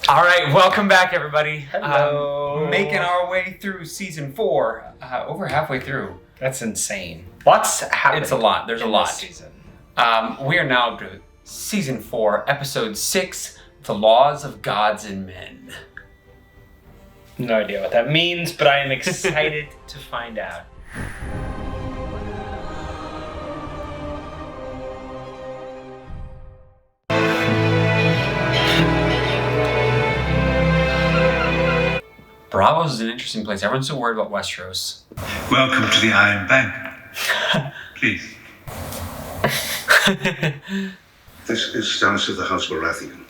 All right, welcome back, everybody. Hello. Making our way through season 4, over halfway through. That's insane. Lots happening. It's a lot. There's a lot. This season. We are now up to season 4, episode 6, The Laws of Gods and Men. No idea what that means, but I am excited to find out. Bravos is an interesting place. Everyone's so worried about Westeros. Welcome to the Iron Bank. Please. This is Stannis of the House Baratheon,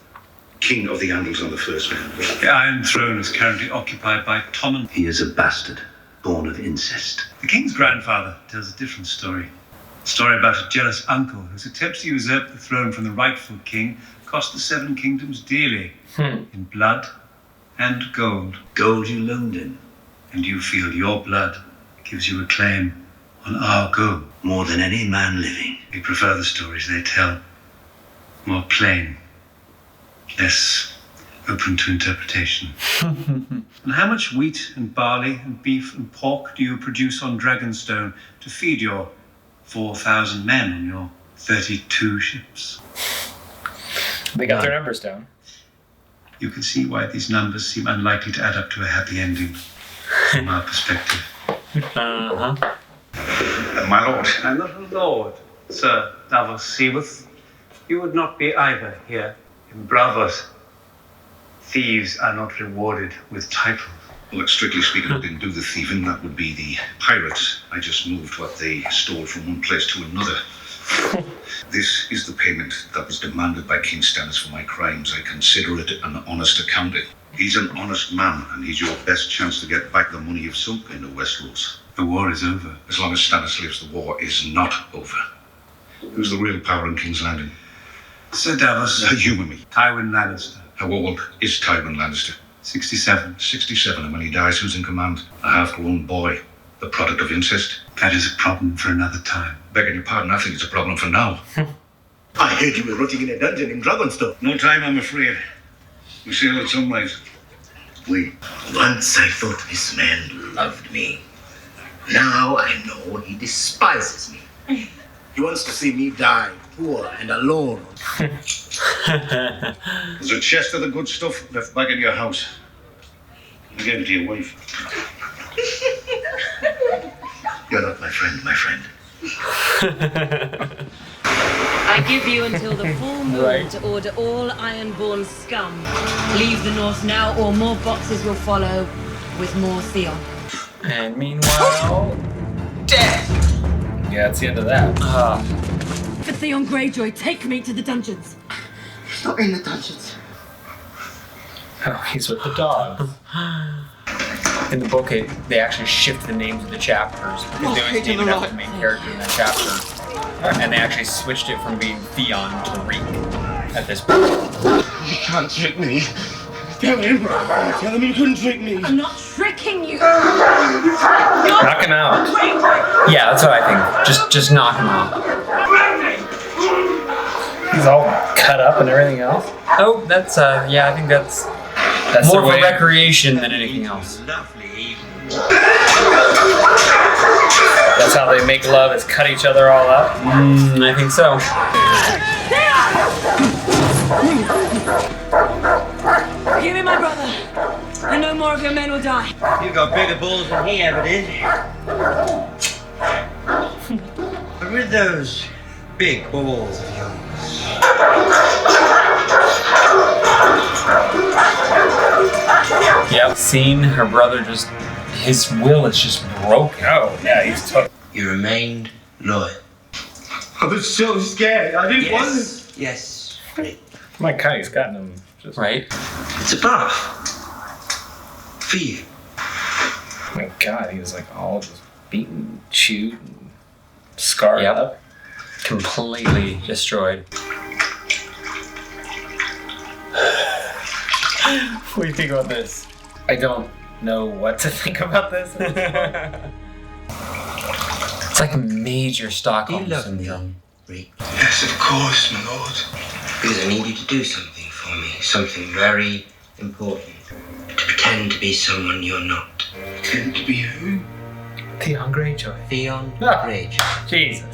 King of the Andals on the First Man. The Iron Throne is currently occupied by Tommen. He is a bastard, born of incest. The King's grandfather tells a different story. A story about a jealous uncle whose attempts to usurp the throne from the rightful king cost the Seven Kingdoms dearly in blood and gold. Gold you loaned him. And you feel your blood gives you a claim on our gold. More than any man living. We prefer the stories they tell. More plain. Less open to interpretation. And how much wheat and barley and beef and pork do you produce on Dragonstone to feed your 4,000 men on your 32 ships? They got their numbers down. You can see why these numbers seem unlikely to add up to a happy ending from our perspective. Uh-huh. My lord. I'm not a lord, Sir Davos Seaworth. You would not be either here in Bravos. Thieves are not rewarded with titles. Well, strictly speaking, I didn't do the thieving. That would be the pirates. I just moved what they stole from one place to another. This is the payment that was demanded by King Stannis for my crimes. I consider it an honest accounting. He's an honest man, and he's your best chance to get back the money you've sunk into Westeros. The war is over. As long as Stannis lives, the war is not over. Who's the real power in King's Landing? Sir Davos. Humour me. Tywin Lannister. How old is Tyrion Lannister? 67. 67, and when he dies, who's in command? A half-grown boy, the product of incest. That is a problem for another time. Begging your pardon, I think it's a problem for now. I heard you were rotting in a dungeon in Dragonstone. No time, I'm afraid. We sail at sunrise. Wait. Once I thought this man loved me. Now I know he despises me. He wants to see me die, poor and alone. There's a chest of the good stuff left back in your house. You gave it to your wife. You're not my friend, my friend. I give you until the full moon to order all Ironborn scum. Leave the North now, or more boxes will follow with more Theon. And meanwhile, death! Yeah, it's the end of that. For Theon Greyjoy, take me to the dungeons. He's not in the dungeons. Oh, he's with the dogs. In the book, they actually shift the names of the chapters because they always named after the main character in that chapter. And they actually switched it from being Theon to Reek at this point. You can't trick me. Tell him. Tell him you couldn't trick me. I'm not tricking you. Knock him out. Yeah, that's what I think. Just knock him out. He's all cut up and everything else. Oh, that's, yeah, I think that's more for recreation than anything else. That's how they make love, is cut each other all up. I think so. Give me my brother, and no more of your men will die. You've got bigger balls than he ever did. But with those big balls of yours. Yep, seeing her brother his will is just broken. Oh, yeah, he's took. You remained loyal. I was so scared. I didn't want to. Yes. My God, he's gotten him just... Right? It's a bath. For you. Oh my God, he was like all just beaten, chewed, and scarred up. Completely destroyed. What do you think about this? I don't know what to think about this. It's like a major Stockholm You love syndrome. me, Reek. Yes, of course, my lord. Because I need you to do something for me. Something very, important. To pretend to be someone you're not. Pretend to be who? Theon Greyjoy. Theon Ah. Greyjoy. Jesus.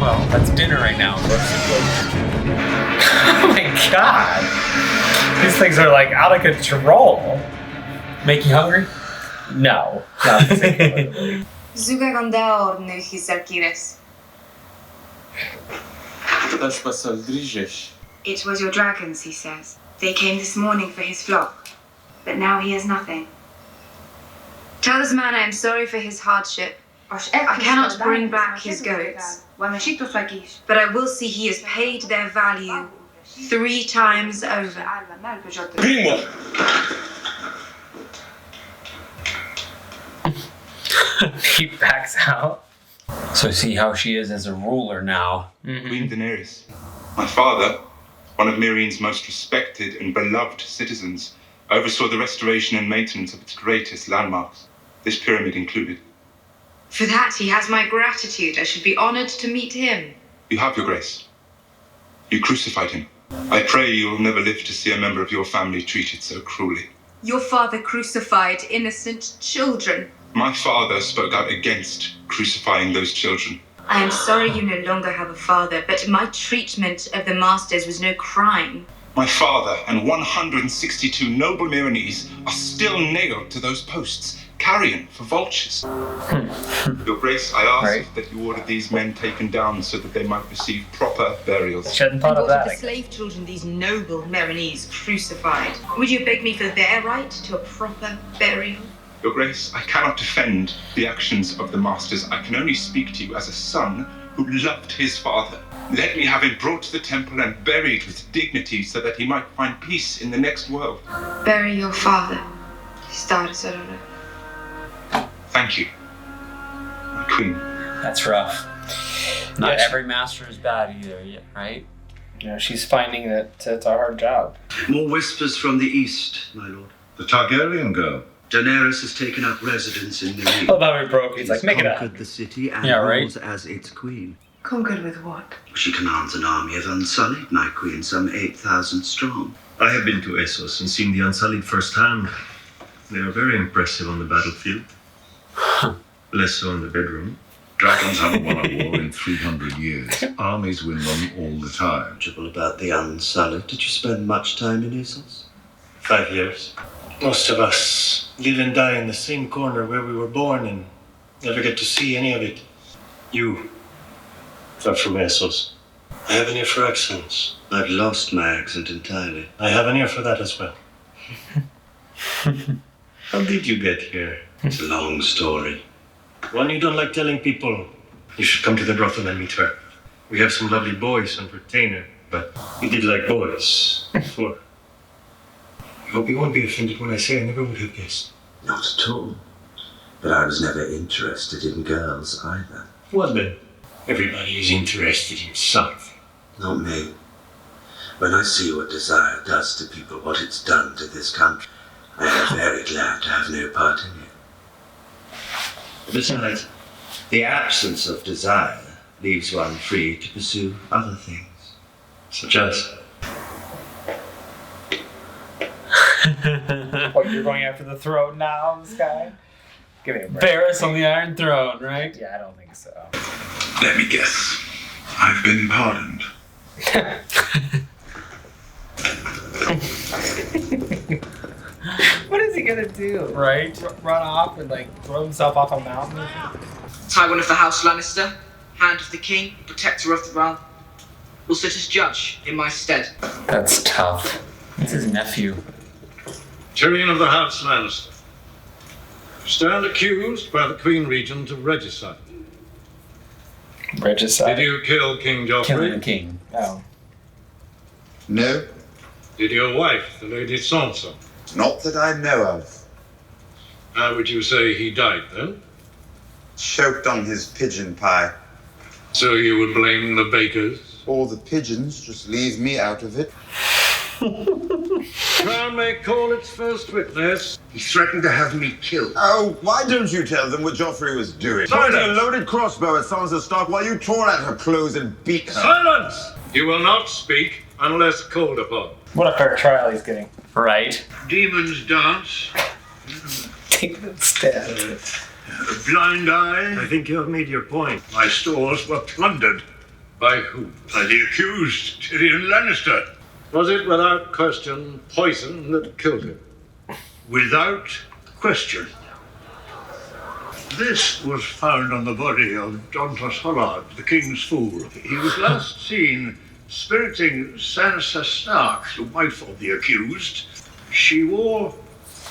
Well, that's dinner right now. Oh my god. These things are like out of control. Make you hungry? No. Not particularly. It was your dragons, he says. They came this morning for his flock, but now he has nothing. Tell this man I am sorry for his hardship. I cannot bring back his goats, but I will see he has paid their value 3 times over. He backs out. So see how she is as a ruler now. Queen Daenerys. My father, one of Meereen's most respected and beloved citizens, oversaw the restoration and maintenance of its greatest landmarks, this pyramid included. For that, he has my gratitude. I should be honored to meet him. You have, Your Grace. You crucified him. I pray you will never live to see a member of your family treated so cruelly. Your father crucified innocent children. My father spoke out against crucifying those children. I am sorry you no longer have a father, but my treatment of the masters was no crime. My father and 162 noble Meereenese are still nailed to those posts, carrion for vultures. Your Grace, I ask that you order these men taken down so that they might receive proper burials. Shouldn't thought And of what of that. the slave children these noble Meereenese crucified? Would you beg me for their right to a proper burial? Your Grace, I cannot defend the actions of the masters. I can only speak to you as a son who loved his father. Let me have him brought to the temple and buried with dignity so that he might find peace in the next world. Bury your father. Thank you, my queen. That's rough. Not Yeah, every master is bad either, right? You know, she's finding that it's a hard job. More whispers from the east, my lord. The Targaryen girl. Daenerys has taken up residence in the Oh, that we broke. He's like, make it up. conquered the city and Yeah, right. rules as its queen. Conquered with what? She commands an army of Unsullied, my queen, some 8,000 strong. I have been to Essos and seen the Unsullied firsthand. They are very impressive on the battlefield. Less so in the bedroom. Dragons haven't won a war in 300 years. Armies win them all the time. Trouble about the Unsullied. Did you spend much time in Essos? 5 years. Most of us live and die in the same corner where we were born and never get to see any of it. You are from Essos. I have an ear for accents. I've lost my accent entirely. I have an ear for that as well. How did you get here? It's a long story. One you don't like telling people. You should come to the brothel and meet her. We have some lovely boys on retainer, but you did like boys before. I hope you won't be offended when I say I never would have guessed. Not at all. But I was never interested in girls either. Well then, everybody is interested in something. Not me. When I see what desire does to people, what it's done to this country, I am very glad to have no part in it. Besides, the absence of desire leaves one free to pursue other things. Such as? What, you're going after the throne now, this guy? Give me a break. Varys on the Iron Throne, right? Yeah, I don't think so. Let me guess. I've been pardoned. What is he gonna do? Right? Run off and like throw himself off a mountain? Tywin of the House Lannister, Hand of the King, Protector of the Realm, will sit as judge in my stead. That's tough. It's his nephew. Tyrion of the House Lannister. Stand accused by the Queen Regent of regicide. Regicide? Did you kill King Joffrey? Killing the king. Oh. No, Did your wife, the Lady Sansa? not that I know of. How would you say he died then? Choked on his pigeon pie. So you would blame the bakers? All the pigeons, just leave me out of it. Crown may call its first witness. He threatened to have me killed. Oh, why don't you tell them what Joffrey was doing? Silence! Pointing a loaded crossbow at Sansa Stark while you tore at her clothes and beat her. Silence! You will not speak unless called upon. What a fair trial he's getting. Right. Demons dance. Demons dance. A blind eye. I think you have made your point. My stores were plundered. By who? By the accused, Tyrion Lannister. Was it without question poison that killed him? Without question. This was found on the body of Dontos Hollard, the king's fool. He was last seen spiriting Sansa Stark, the wife of the accused. She wore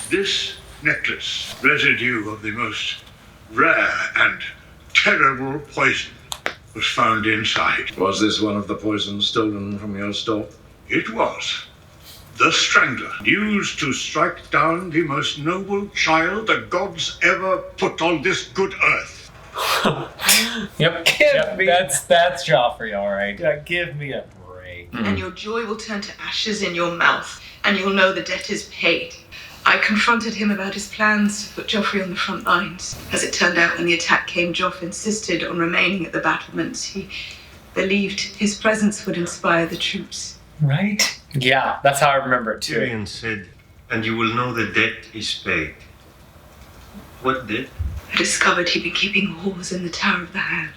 this necklace, residue of the most rare and terrible poison was found inside. Was this one of the poisons stolen from your store? It was. The Strangler, used to strike down the most noble child the gods ever put on this good earth. Yep. That's Joffrey, all right. Yeah, give me a break. And your joy will turn to ashes in your mouth, and you'll know the debt is paid. I confronted him about his plans to put Joffrey on the front lines. As it turned out, when the attack came, Joff insisted on remaining at the battlements. He believed his presence would inspire the troops. Right? Yeah, that's how I remember it too. Tyrion said, and you will know the debt is paid. What debt? I discovered he'd been keeping whores in the Tower of the Hand.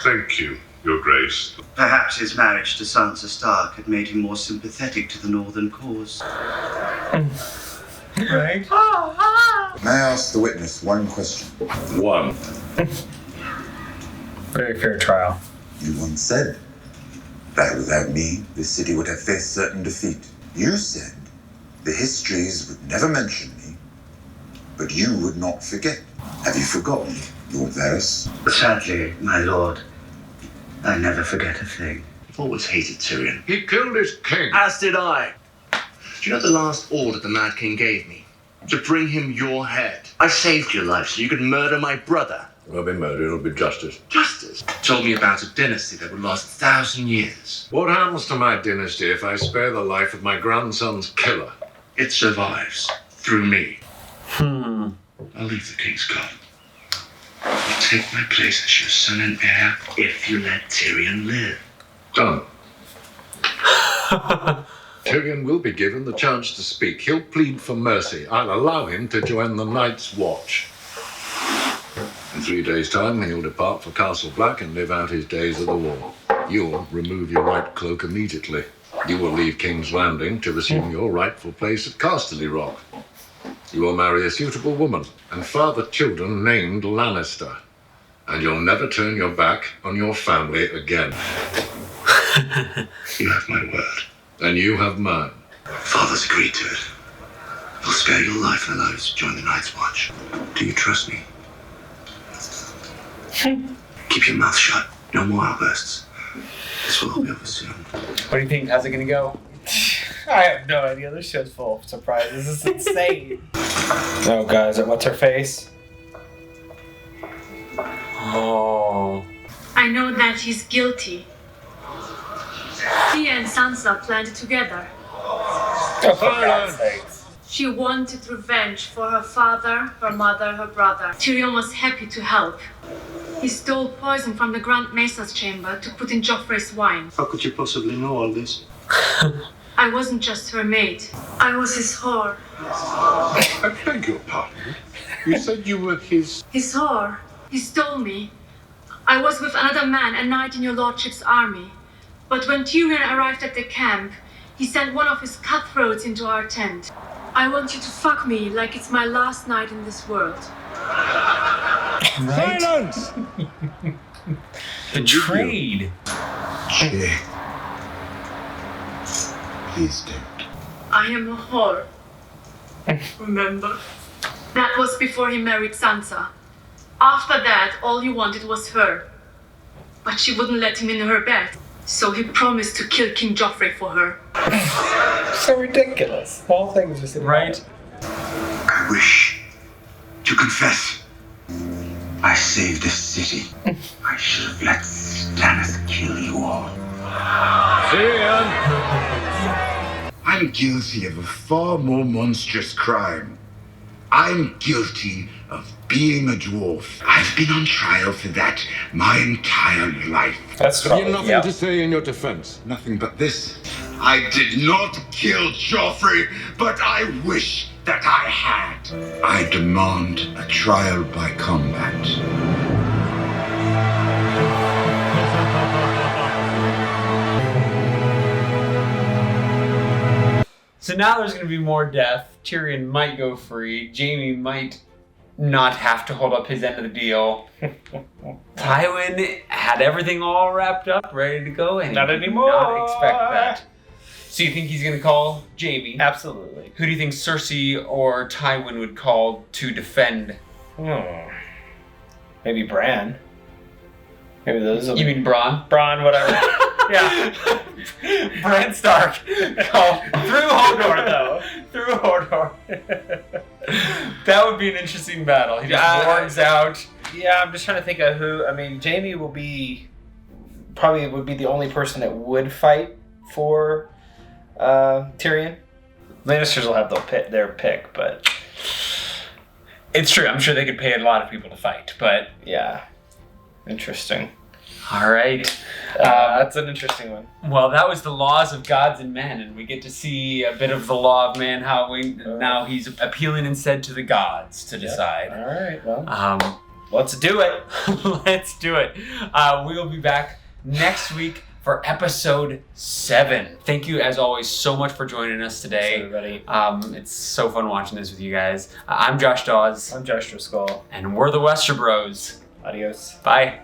Thank you, Your Grace. Perhaps his marriage to Sansa Stark had made him more sympathetic to the Northern cause. Right? May I ask the witness one question? One. Very fair trial. You once said that without me, this city would have faced certain defeat. You said the histories would never mention me, but you would not forget. Have you forgotten, Lord Varys? Sadly, my lord, I never forget a thing. I've always hated Tyrion. He killed his king. As did I. Do you know the last order the Mad King gave me? To bring him your head. I saved your life so you could murder my brother. It won't be murder, it'll be justice. Justice? Told me about a dynasty that would last 1,000 years. What happens to my dynasty if I spare the life of my grandson's killer? It survives. Through me. I'll leave the King's Guard. I'll take my place as your son and heir if you let Tyrion live. Done. Tyrion will be given the chance to speak. He'll plead for mercy. I'll allow him to join the Night's Watch. In 3 days' time, he'll depart for Castle Black and live out his days of the war. You'll remove your white cloak immediately. You will leave King's Landing to resume your rightful place at Casterly Rock. You will marry a suitable woman and father children named Lannister. And you'll never turn your back on your family again. You have my word. And you have mine. Father's agreed to it. He'll spare your life and allow you to join the Night's Watch. Do you trust me? Keep your mouth shut. No more outbursts. This will all be over soon. What do you think? How's it gonna go? I have no idea. This show's full of surprises. This is insane. Oh, guys, what's her face? Oh. I know that he's guilty. He and Sansa planned it together. Oh, for God's sakes. She wanted revenge for her father, her mother, her brother. Tyrion was happy to help. He stole poison from the Grand Mesa's chamber to put in Joffrey's wine. How could you possibly know all this? I wasn't just her maid. I was his whore. I beg your pardon. You said you were his... His whore. He stole me. I was with another man, a knight in your lordship's army. But when Tyrion arrived at the camp, he sent one of his cutthroats into our tent. I want you to fuck me like it's my last night in this world. Right? Silence! Betrayed. Jay. Please don't. I am a whore. Remember? That was before he married Sansa. After that, all he wanted was her. But she wouldn't let him in her bed. So he promised to kill King Joffrey for her. So ridiculous. The whole thing is just right. I wish to confess. I saved this city. I should have let Stannis kill you all. Tyrion! I'm guilty of a far more monstrous crime. I'm guilty of being a dwarf. I've been on trial for that my entire life. That's right. You have nothing to say in your defense. Nothing but this. I did not kill Joffrey, but I wish that I had. I demand a trial by combat. So now there's going to be more death. Tyrion might go free. Jaime might not have to hold up his end of the deal. Tywin had everything all wrapped up, ready to go, and Not he did anymore. not expect that. So you think he's going to call Jaime? Absolutely. Who do you think Cersei or Tywin would call to defend? Maybe Bran. Maybe those. You mean Bronn? Bronn, whatever. Yeah. Bran Stark. Called through Hodor, though. Through Hodor. That would be an interesting battle. He just wargs out. Yeah, I'm just trying to think of who. I mean, Jaime would be the only person that would fight for Tyrion. Lannisters will have their pick, but it's true. I'm sure they could pay a lot of people to fight, but yeah, interesting. All right. That's an interesting one. Well, that was the laws of gods and men, and we get to see a bit of the law of man, how now he's appealing instead to the gods to decide. All right, well, let's do it. Let's do it. We will be back next week for episode 7. Thank you, as always, so much for joining us today. Thanks, everybody. It's so fun watching this with you guys. I'm Josh Dawes. I'm Josh Driscoll. And we're the WesterBros. Adios. Bye.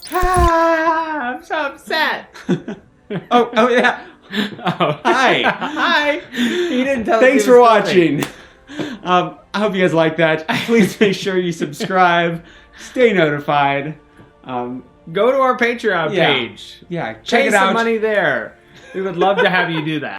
I'm so upset. Oh yeah. Oh, hi. Hi. You didn't tell Thanks us he for was watching. I hope you guys like that. Please make sure you subscribe, stay notified. Go to our Patreon page. Yeah, check Pay it out. some money there. We would love to have you do that.